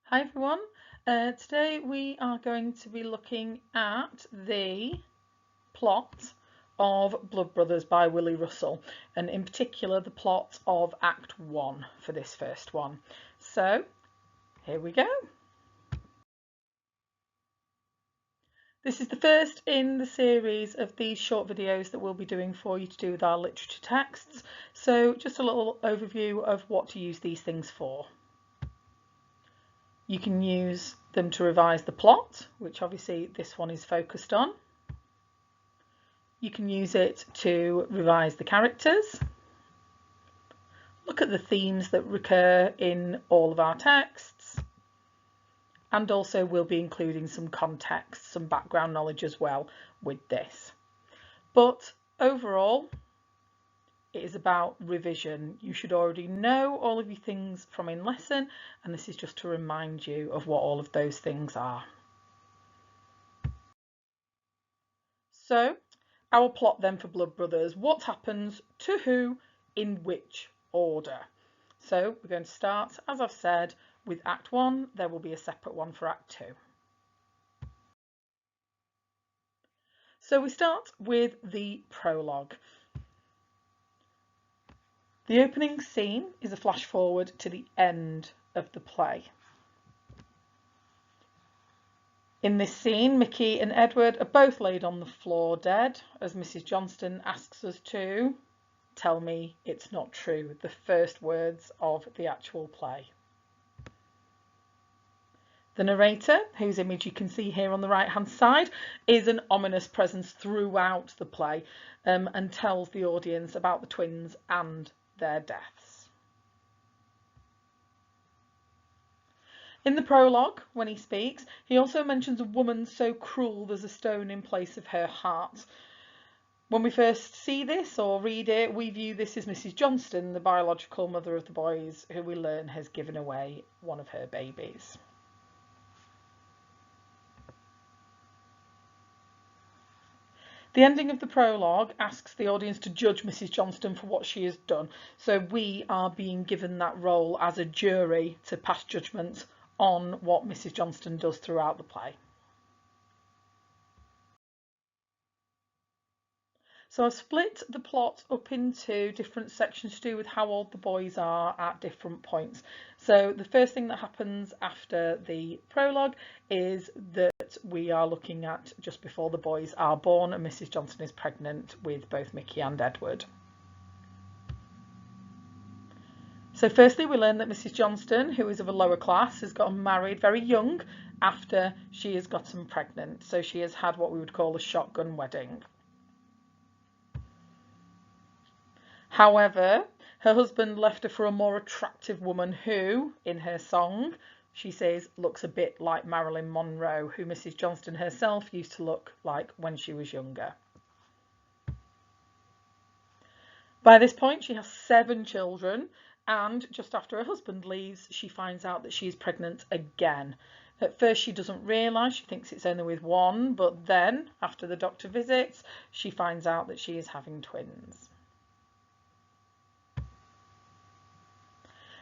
Hi everyone, today we are going to be looking at the plot of Blood Brothers by Willy Russell, and in particular the plot of Act 1 for this first one. So here we go. This is the first in the series of these short videos that we'll be doing for you to do with our literature texts. So just a little overview of what to use these things for. You can use them to revise the plot, which obviously this one is focused on. You can use it to revise the characters, look at the themes that recur in all of our texts, and also we'll be including some context, some background knowledge as well with this. But overall, it is about revision. You should already know all of your things from in lesson, and this is just to remind you of what all of those things are. So, our plot then for Blood Brothers. What happens to who in which order? So we're going to start, as I've said, with Act 1. There will be a separate one for Act 2. So we start with the prologue. The opening scene is a flash forward to the end of the play. In this scene, Mickey and Edward are both laid on the floor dead, as Mrs. Johnston asks us to tell me it's not true, the first words of the actual play. The narrator, whose image you can see here on the right hand side, is an ominous presence throughout the play and tells the audience about the twins and their deaths. In the prologue, when he speaks, he also mentions a woman so cruel there's a stone in place of her heart. When we first see this or read it, we view this as Mrs. Johnston, the biological mother of the boys, who we learn has given away one of her babies. The ending of the prologue asks the audience to judge Mrs. Johnston for what she has done. So we are being given that role as a jury to pass judgment on what Mrs. Johnston does throughout the play. So I've split the plot up into different sections to do with how old the boys are at different points. So the first thing that happens after the prologue is that we are looking at just before the boys are born, and Mrs. Johnston is pregnant with both Mickey and Edward. So firstly, we learn that Mrs. Johnston, who is of a lower class, has gotten married very young after she has gotten pregnant. So she has had what we would call a shotgun wedding. However, her husband left her for a more attractive woman who, in her song, she says looks a bit like Marilyn Monroe, who Mrs. Johnston herself used to look like when she was younger. By this point, she has 7 children, and just after her husband leaves, she finds out that she is pregnant again. At first, she doesn't realise, she thinks it's only with one, but then, after the doctor visits, she finds out that she is having twins.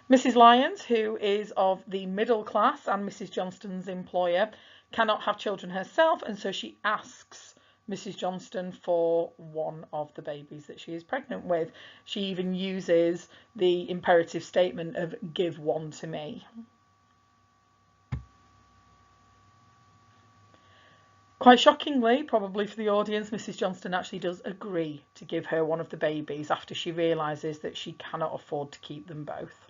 Mrs. Lyons, who is of the middle class and Mrs. Johnston's employer, cannot have children herself, and so she asks Mrs. Johnston for one of the babies that she is pregnant with. She even uses the imperative statement of "give one to me." Quite shockingly, probably for the audience, Mrs. Johnston actually does agree to give her one of the babies after she realises that she cannot afford to keep them both.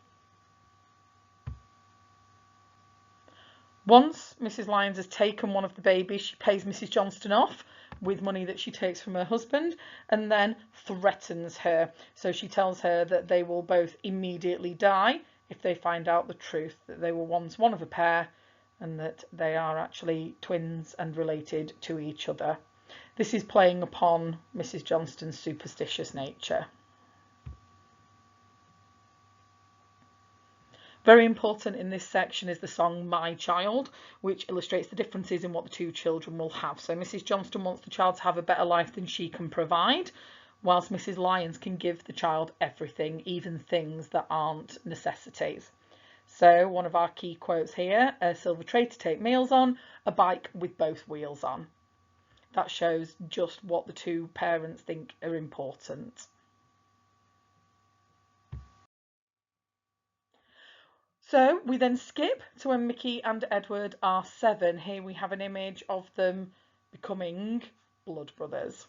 Once Mrs. Lyons has taken one of the babies, she pays Mrs. Johnston off with money that she takes from her husband and then threatens her. So she tells her that they will both immediately die if they find out the truth, that they were once one of a pair and that they are actually twins and related to each other. This is playing upon Mrs. Johnston's superstitious nature. Very important in this section is the song My Child, which illustrates the differences in what the two children will have. So Mrs. Johnston wants the child to have a better life than she can provide, whilst Mrs. Lyons can give the child everything, even things that aren't necessities. So one of our key quotes here, a silver tray to take meals on, a bike with both wheels on. That shows just what the two parents think are important. So we then skip to when Mickey and Edward are 7. Here we have an image of them becoming blood brothers.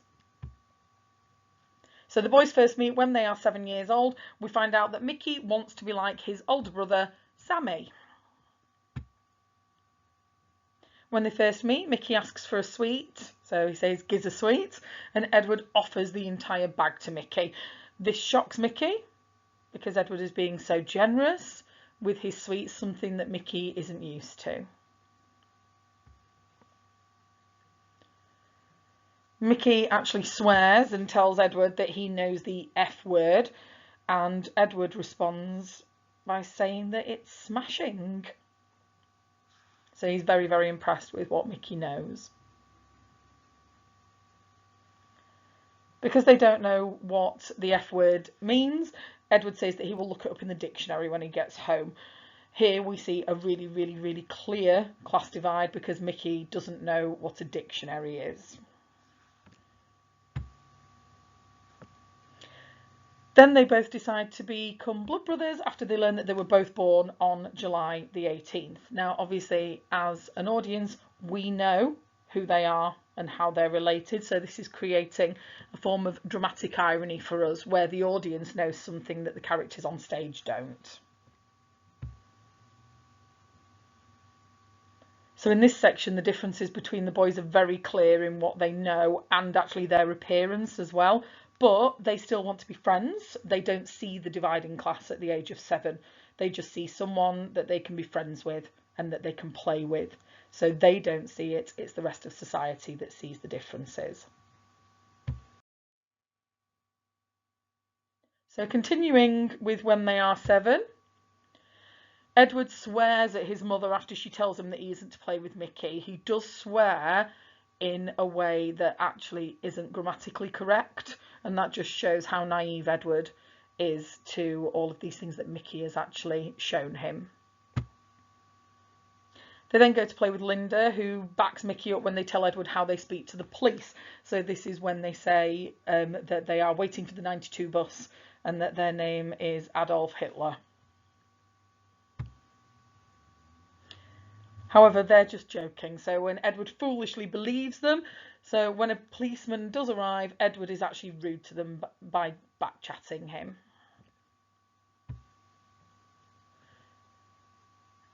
So the boys first meet when they are 7 years old. We find out that Mickey wants to be like his older brother, Sammy. When they first meet, Mickey asks for a sweet. So he says, "Gives a sweet," and Edward offers the entire bag to Mickey. This shocks Mickey because Edward is being so generous with his sweets, something that Mickey isn't used to. Mickey actually swears and tells Edward that he knows the F word, and Edward responds by saying that it's smashing. So he's very, very impressed with what Mickey knows. Because they don't know what the F word means, Edward says that he will look it up in the dictionary when he gets home. Here we see a really, really, really clear class divide because Mickey doesn't know what a dictionary is. Then they both decide to become blood brothers after they learn that they were both born on July the 18th. Now, obviously, as an audience, we know who they are and how they're related. So this is creating a form of dramatic irony for us where the audience knows something that the characters on stage don't. So in this section, the differences between the boys are very clear in what they know and actually their appearance as well. But they still want to be friends. They don't see the dividing class at the age of 7. They just see someone that they can be friends with and that they can play with. So they don't see it. It's the rest of society that sees the differences. So continuing with when they are 7, Edward swears at his mother after she tells him that he isn't to play with Mickey. He does swear in a way that actually isn't grammatically correct, and that just shows how naive Edward is to all of these things that Mickey has actually shown him. They then go to play with Linda, who backs Mickey up when they tell Edward how they speak to the police. So this is when they say that they are waiting for the 92 bus and that their name is Adolf Hitler. However, they're just joking. So when Edward foolishly believes them, so when a policeman does arrive, Edward is actually rude to them by back-chatting him.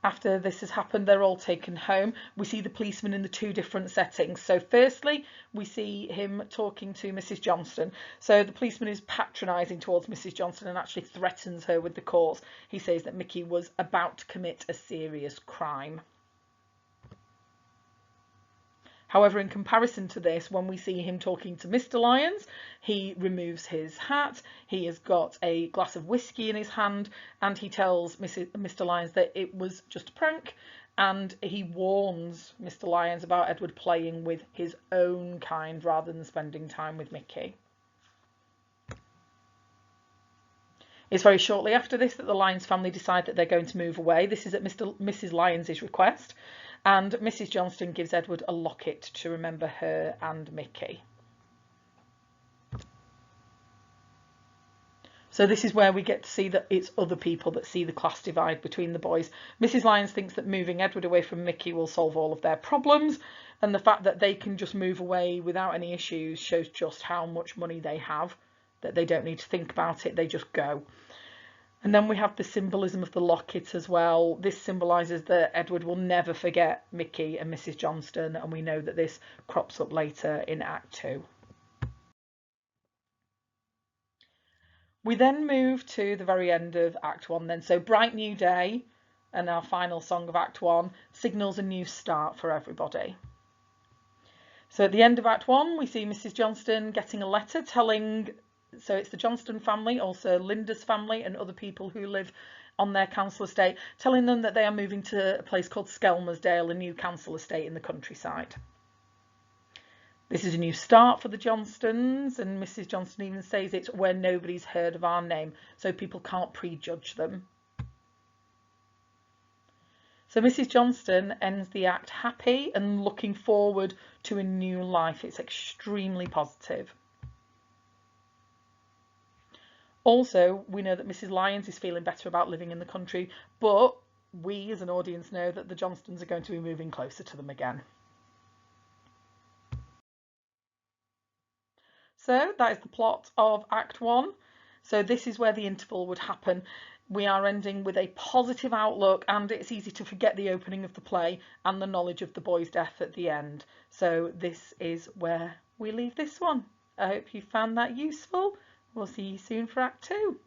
After this has happened, they're all taken home. We see the policeman in the 2 different settings. So firstly, we see him talking to Mrs. Johnston. So the policeman is patronising towards Mrs. Johnston and actually threatens her with the courts. He says that Mickey was about to commit a serious crime. However, in comparison to this, when we see him talking to Mr. Lyons, he removes his hat, he has got a glass of whiskey in his hand, and he tells Mr. Lyons that it was just a prank, and he warns Mr. Lyons about Edward playing with his own kind rather than spending time with Mickey. It's very shortly after this that the Lyons family decide that they're going to move away. This is at Mrs. Lyons' request. And Mrs. Johnston gives Edward a locket to remember her and Mickey. So this is where we get to see that it's other people that see the class divide between the boys. Mrs. Lyons thinks that moving Edward away from Mickey will solve all of their problems, and the fact that they can just move away without any issues shows just how much money they have, that they don't need to think about it, they just go. And then we have the symbolism of the locket as well. This symbolises that Edward will never forget Mickey and Mrs. Johnston, and we know that this crops up later in Act 2. We then move to the very end of Act 1 then. So Bright New Day, and our final song of Act 1, signals a new start for everybody. So at the end of Act 1, we see Mrs. Johnston getting a letter telling... So it's the Johnston family, also Linda's family and other people who live on their council estate, telling them that they are moving to a place called Skelmersdale, a new council estate in the countryside. This is a new start for the Johnstons, and Mrs. Johnston even says it's where nobody's heard of our name, so people can't prejudge them. So Mrs. Johnston ends the act happy and looking forward to a new life. It's extremely positive. Also, we know that Mrs. Lyons is feeling better about living in the country, but we as an audience know that the Johnstons are going to be moving closer to them again. So that is the plot of Act 1. So this is where the interval would happen. We are ending with a positive outlook, and it's easy to forget the opening of the play and the knowledge of the boy's death at the end. So this is where we leave this one. I hope you found that useful. We'll see you soon for Act 2.